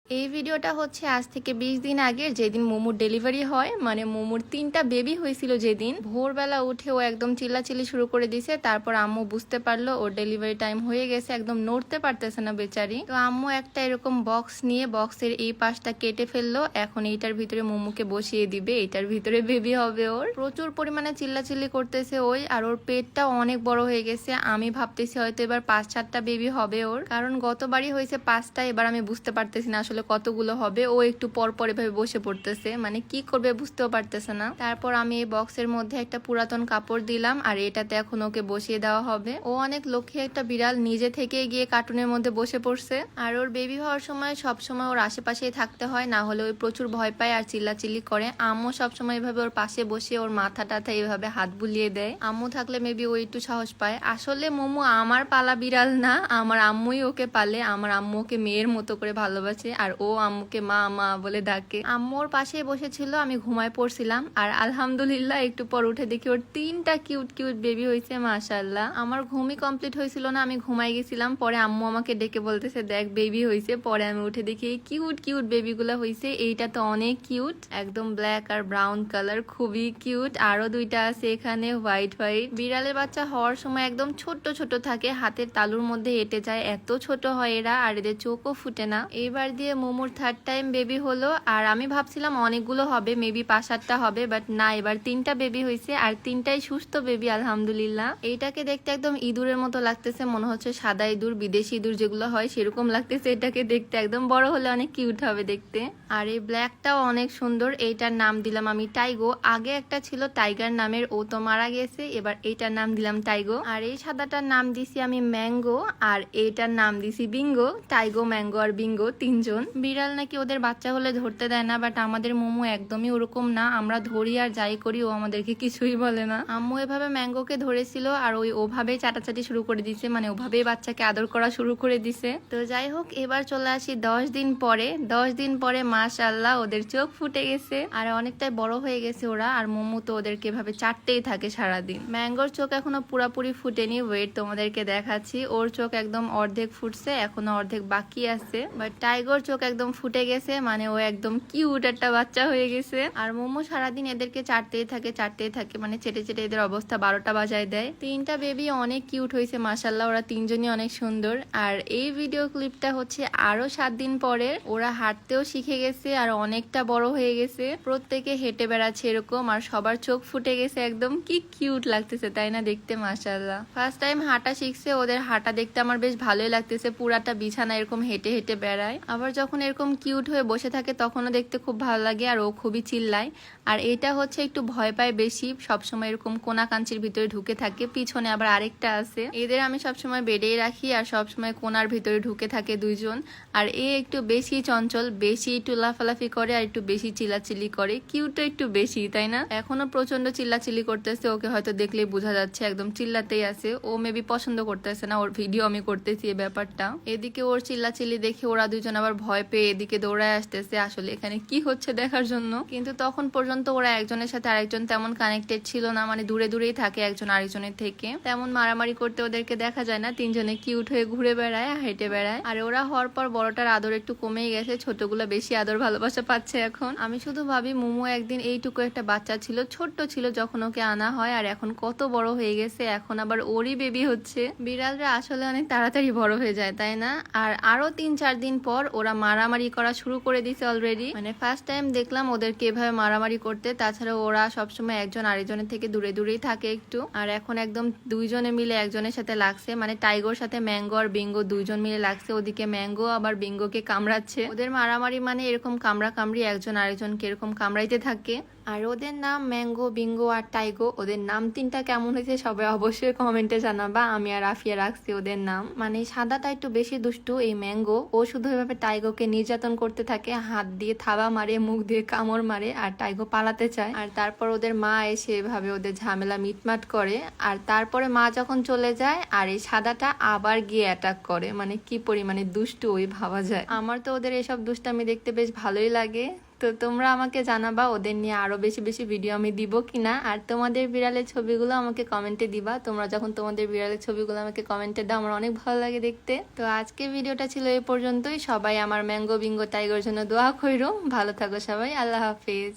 এই ভিডিওটা হচ্ছে আজ থেকে 20 দিন আগের, যেদিন মোমোর ডেলিভারি হয়। মানে মোমোর 3টা বেবি হয়েছিল যেদিন। ভোরবেলা উঠে ও একদম চিল্লাচিল্লি শুরু করে দিছে। তারপর আম্মু বুঝতে পারলো ওর ডেলিভারি টাইম হয়ে গেছে, একদম নড়তে পারতেছে না বেচারি। তো আম্মু একটা এরকম বক্স নিয়ে বক্সের এই পাশটা কেটে ফেললো। এখন এইটার ভিতরে মোমোকে বসিয়ে দিবে, এইটার ভিতরে বেবি হবে ওর। প্রচুর পরিমাণে চিল্লাচিল্লি করতেছে ওই, আর ওর পেটটাও অনেক বড় হয়ে গেছে। আমি ভাবতেছি হয়তো এবার 5-4টা বেবি হবে ওর, কারণ গতবারই হয়েছে 5টা। এবার আমি বুঝতে পারতেছি না আসলে কতগুলো হবে। ও একটু পর পর এভাবে বসে পড়তেছে, মানে কি করবে বুঝতেও পারতেছে না। তারপর আমি এই বক্সের মধ্যে একটা পুরাতন কাপড় দিলাম, আর এটাতে এখন ওকে বসিয়ে দেওয়া হবে। ও অনেক লক্ষ্মী একটা বিড়াল, নিজে থেকে গিয়ে কার্টুনের মধ্যে বসে পড়ছে। আর ওর বেবি হওয়ার সময় সবসময় ওর আশেপাশেই থাকতে হয়, না হলে ওই প্রচুর ভয় পায় আর চিল্লাচিল্লি করে। আম্মু সবসময় এভাবে ওর পাশে বসে ওর মাথা টাথা এইভাবে হাত বুলিয়ে দেয়। আম্মু থাকলে মেবি ও একটু সাহস পায়। আসলে মোমো আমার পালা বিড়াল না, আমার আম্মুই ওকে পালে। আমার আম্মু ওকে মেয়ের মতো করে ভালোবাসে, আর ও আম্মুকে মা মা বলে ডাকে। আম্মুর পাশে বসেছিল, আমি ঘুমায় পড়ছিলাম। আর আলহামদুলিল্লাহ একটু পর উঠে দেখি ওর 3টা কিউট কিউট বেবি হয়েছে। মাশাআল্লাহ, আমার ঘুমই কমপ্লিট হয়েছিল না, আমি ঘুমাই গেছিলাম। পরে আম্মু আমাকে ডেকে বলতেছে দেখ বেবি হয়েছে। পরে আমি উঠে দেখি এই কিউট কিউট বেবি গুলা হয়েছে। এইটা তো অনেক কিউট, একদম ব্ল্যাক আর ব্রাউন কালার, খুবই কিউট। আরো 2টা আছে এখানে হোয়াইট হোয়াইট। বিড়ালের বাচ্চা হওয়ার সময় একদম ছোট ছোট থাকে, হাতের তালুর মধ্যে হেঁটে যায়, এত ছোট হয় এরা। আর এদের চোখও ফুটে না। এইবার দিয়ে মোমোর 3rd টাইম বেবি হলো। আর আমি ভাবছিলাম অনেকগুলো হবে, মেবি 5-8টা হবে, বাট না, এবার 3টা বেবি হয়েছে, আর 3টাই সুস্থ বেবি আলহামদুলিল্লাহ। এইটাকে দেখতে একদম ইঁদুরের মতো লাগতেছে, মনে হচ্ছে সাদা ইঁদুর, বিদেশি ইঁদুর যেগুলো হয় সেরকম লাগতেছে এটাকে দেখতে। একদম বড় হলে অনেক কিউট হবে দেখতে। আর এই ব্ল্যাকটাও অনেক সুন্দর। এইটার নাম দিলাম আমি টাইগো। আগে একটা ছিল টাইগার নামের, ও তো মারা গেছে, এবার এইটার নাম দিলাম টাইগো। আর এই সাদাটার নাম দিছি আমি ম্যাঙ্গো, আর এইটার নাম দিছি বিঙ্গো। টাইগো, ম্যাঙ্গো আর বিঙ্গো 3জন। বিড়াল নাকি ওদের বাচ্চা হলে ধরতে দেয় না, বাট আমাদের মোমো একদমই ওরকম না। আমরা ধরি আর যাই করি, ও আমাদেরকে কিছুই বলে না। আম্মু এভাবে ম্যাঙ্গোকে ধরেছিল, আর ওভাবেই চাটাচাটি শুরু করে দিছে, মানে ওভাবেই বাচ্চাকে আদর করা শুরু করে দিছে। তো যাই হোক, এবার চলে আসি 10 দিন পরে। 10 দিন পরে মাশাআল্লাহ ওদের চোখ ফুটে গেছে, আর অনেকটাই বড় হয়ে গেছে ওরা। আর মোমো তো ওদেরকে এভাবে চাটতেই থাকে সারাদিন। ম্যাঙ্গোর চোখ এখনো পুরাপুরি ফুটেনি, ওয়েট তোমাদেরকে দেখাচ্ছি। ওর চোখ একদম অর্ধেক ফুটছে, এখনো অর্ধেক বাকি আছে। বাট টাইগর চোখ একদম ফুটে গেছে, মানে ও একদম কিউট একটা বাচ্চা হয়ে গেছে। আর মোমো সারাদিন এদেরকে চাটতেই থাকে, মানে চেটে চেটে এদের অবস্থা 12টা বাজায় দেয়। 3টা বেবি অনেক কিউট হয়েছে মাশাআল্লাহ, ওরা 3জনই অনেক সুন্দর। আর এই ভিডিও ক্লিপটা হচ্ছে আরো 7 দিন পরে। ওরা হাঁটতেও শিখে গেছে, আর অনেকটা বড় হয়ে গেছে, প্রত্যেকে হেঁটে বেড়াচ্ছে এরকম, আর সবার চোখ ফুটে গেছে একদম। কি কিউট লাগতেছে তাই না দেখতে, মাশাআল্লাহ। ফার্স্ট টাইম হাঁটা শিখছে, ওদের হাঁটা দেখতে আমার বেশ ভালোই লাগতেছে। পুরাটা বিছানা এরকম হেঁটে হেঁটে বেড়ায়, আবার যখন এরকম কিউট হয়ে বসে থাকে তখনও দেখতে খুব ভালো লাগে। আর ও খুবই চিল্লায়। আর এটা হচ্ছে একটু ভয় পায় বেশি, সবসময় এরকম কোনা কাঞ্চির ভিতরে ঢুকে থাকে। পিছনে আবার আরেকটা আছে। এদের আমি সবসময় বেডেই রাখি, আর সবসময় কোনার ভিতরে ঢুকে থাকে 2জন। আর এ একটু বেশি চঞ্চল, বেশি একটু লাফালাফি করে, আর একটু বেশি চিল্লাচিল্লি করে। কিউটও একটু বেশি তাই না? এখনো প্রচন্ড চিল্লাচিল্লি করতেছে, ওকে হয়তো দেখলেই বোঝা যাচ্ছে একদম চিল্লাতেই আছে। ও মেবি পছন্দ করতেছে না ওর ভিডিও আমি করতেছি এই ব্যাপারটা। এদিকে ওর চিল্লাচিল্লি দেখে ওরা 2জন আবার ভয় পেয়ে এদিকে দৌড়ায় আসতেছে, আসলে এখানে কি হচ্ছে দেখার জন্য। কিন্তু তখন পর্যন্ত ওরা একজনের সাথে আরেকজন তেমন কানেক্টেড ছিল না, মানে দূরে দূরেই থাকে একজন আরেকজনের থেকে। তেমন মারামারি করতে ওদেরকে দেখা যায় না, 3জনে কিউট হয়ে ঘুরে বেড়ায়, হেঁটে বেড়ায়। আর ওরা হওয়ার পর বড়টার আদর একটু কমেই গেছে, ছোটগুলো বেশি আদর ভালোবাসা পাচ্ছে এখন। আমি শুধু ভাবি মোমো একদিন এইটুকু একটা বাচ্চা ছিল, ছোট্ট ছিল যখন ওকে আনা হয়, আর এখন কত বড় হয়ে গেছে, এখন আবার ওরই বেবি হচ্ছে। বিড়ালরা আসলে অনেক তাড়াতাড়ি বড় হয়ে যায় তাই না? আর আরো 3-4 দিন পর ওরা মারামারি করা শুরু করে দিছে অলরেডি। মানে ফার্স্ট টাইম দেখলাম ওদেরকে এভাবে মারামারি করতে। তাছাড়া ওরা সবসময় একজন আরেকজনের থেকে দূরে দূরেই থাকে একটু। আর এখন একদম 2জনে মিলে একজনের সাথে লাগছে, মানে টাইগোর সাথে ম্যাঙ্গো আর বিঙ্গো 2জন মিলে লাগছে। ওদিকে ম্যাঙ্গো আবার বিঙ্গোকে কামড়াচ্ছে। ওদের মারামারি মানে এরকম কামড়া কামড়ি, একজন আরেকজনকে এরকম কামড়াইতে থাকে। আর ওদের নাম ম্যাঙ্গো, বিঙ্গো আর টাইগো। ওদের নাম 3টা কেমন হয়েছে সবাই অবশ্যই কমেন্টে জানাবা। আমি আর আফিয়া রাখছি ওদের নাম। মানে সাদাটা একটু বেশি দুষ্টু, এই ম্যাঙ্গো। ও শুধু এভাবে টাইগোকে নির্যাতন করতে থাকে, হাত দিয়ে থাবা মারে, মুখ দিয়ে কামড় মারে, আর টাইগো পালাতে চায়। আর তারপর ওদের মা এসে এভাবে ওদের ঝামেলা মিটমাট করে। আর তারপরে মা যখন চলে যায়, আর এই সাদাটা আবার গিয়ে অ্যাটাক করে। মানে কি পরিমাণে দুষ্টু ওই ভাবা যায়। আমার তো ওদের এসব দুষ্টামি দেখতে বেশ ভালোই লাগে। তো তোমরা আমাকে জানাবা ওদের নিয়ে আরো বেশি বেশি ভিডিও আমি দিব কিনা, আর তোমাদের বিড়ালের ছবিগুলো আমাকে কমেন্টে দিবা। তোমরা যখন তোমাদের বিড়ালের ছবিগুলো আমাকে কমেন্টে দাও আমার অনেক ভালো লাগে দেখতে। তো আজকে ভিডিওটা ছিল এই পর্যন্তই। সবাই আমার ম্যাঙ্গো বিঙ্গো টাইগার জন্য দোয়া কইরো। ভালো থাকো সবাই, আল্লাহ হাফিজ।